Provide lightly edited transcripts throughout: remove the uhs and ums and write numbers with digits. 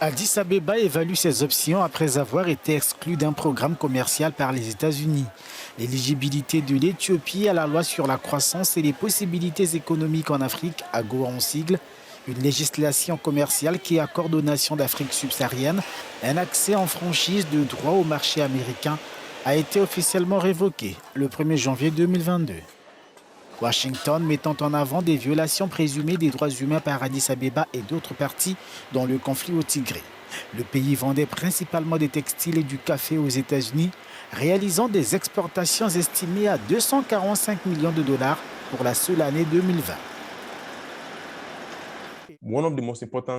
Addis Abeba évalue ses options après avoir été exclu d'un programme commercial par les États-Unis. L'éligibilité de l'Éthiopie à la loi sur la croissance et les possibilités économiques en Afrique, AGOA en sigle, une législation commerciale qui accorde aux nations d'Afrique subsaharienne un accès en franchise de droit au marché américain, a été officiellement révoquée le 1er janvier 2022. Washington mettant en avant des violations présumées des droits humains par Addis Abeba et d'autres parties dans le conflit au Tigré. Le pays vendait principalement des textiles et du café aux États-Unis, réalisant des exportations estimées à 245 millions de dollars pour la seule année 2020.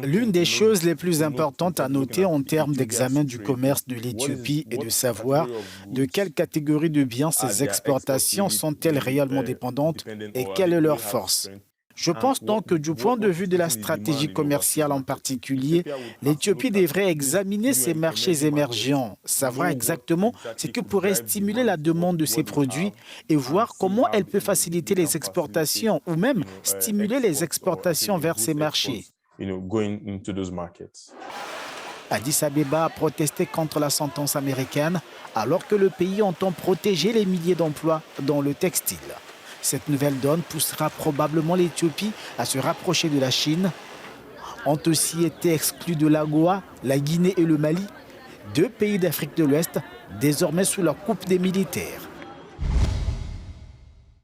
L'une des choses les plus importantes à noter en termes d'examen du commerce de l'Éthiopie est de savoir de quelle catégorie de biens ces exportations sont-elles réellement dépendantes et quelle est leur force. Je pense donc que du point de vue de la stratégie commerciale en particulier, l'Éthiopie devrait examiner ses marchés émergents, savoir exactement ce que pourrait stimuler la demande de ses produits et voir comment elle peut faciliter les exportations ou même stimuler les exportations vers ces marchés. Addis Abeba a protesté contre la sentence américaine alors que le pays entend protéger les milliers d'emplois dans le textile. Cette nouvelle donne poussera probablement l'Éthiopie à se rapprocher de la Chine. Ont aussi été exclus de l'AGOA, la Guinée et le Mali, deux pays d'Afrique de l'Ouest, désormais sous la coupe des militaires.